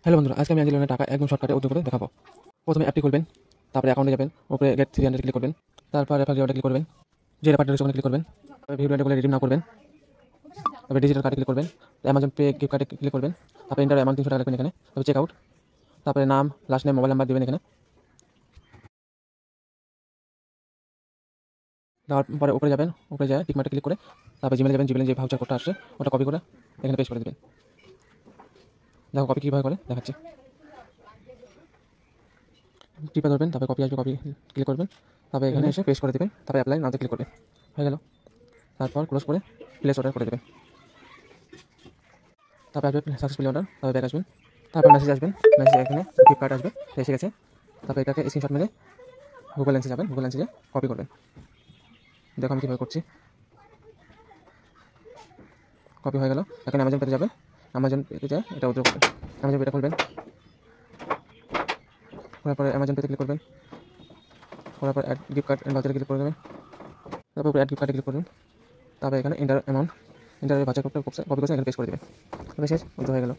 Hello বন্ধুরা, আজকে আমি আজকের লোনের টাকা একদম শর্টকাটে উদ্যোগ করে দেখাবো। প্রথমে অ্যাপটি খুলবেন, তারপরে অ্যাকাউন্টে যাবেন, উপরে গেট 300 ক্লিক করবেন, তারপর রেফার রিওয়ার্ডে ক্লিক করবেন, যে রেফার রয়েছে ওখানে ক্লিক করবেন, তারপরে ভিউ রিওয়ার্ডে রিডিম নাও করবেন, তারপরে ডিজিটাল কার্ডে ক্লিক করবেন, অ্যামাজন পে গিফট কার্ডে ক্লিক করবেন, তারপরে এন্টার অ্যামাউন্ট 300 টাকা লিখবেন এখানে, তারপরে চেক আউট, তারপরে নাম, লাস্ট নেম, মোবাইল নাম্বার দেবেন এখানে। দেওয়ার পরে উপরে যাবেন, উপরে যায় টিক মার্কে ক্লিক করে তারপরে জিমেলে যাবেন, জিমেলে যে ভাউচার কোডটা আসছে ওটা কপি করে এখানে পেস্ট করে দেবেন। দেখো কপি কীভাবে করে দেখাচ্ছি। টিপে ধরবেন, তারপরে কপি আসবে, কপি ক্লিক করবেন, তারপরে এখানে এসে পেস্ট করে দেবেন, তারপরে অ্যাপ্লাই নাওতে ক্লিক করবেন। হয়ে গেল। তারপর ক্লোজ করে প্লেস অর্ডার করে দেবেন। তারপর আসবে সাকসেসফুলি অর্ডার, তারপর ব্যাক আসবেন, তারপর মেসেজ আসবেন, মেসেজ এখানে গিফট কার্ড আসবে, এসে গেছে। তারপর এটাকে স্ক্রিনশট মেরে গুগল লেন্সে যাবেন, গুগল লেন্সে কপি করবেন। দেখো আমি কীভাবে করছি। কপি হয়ে গেল। এখন অ্যামাজন পেতে যাবেন, অ্যামাজন পেতে যায় এটা উদ্যোগ করবেন, অ্যামাজন পেটা খুলবেন, খোলার পরে অ্যামাজন পেতে ক্লিক করবেন, খোলার পর অ্যাড গিফট কার্ড বাজারে ক্লিক করে দেবেন, তারপর অ্যাড গিফট কার্ডে ক্লিক করবেন, তারপর এখানে এন্টার অ্যামাউন্ট, এন্টার বাজার কোডটা কপি করে এখানে পেস্ট করে দেবেন। শেষ উদ্যোগ হয়ে গেল।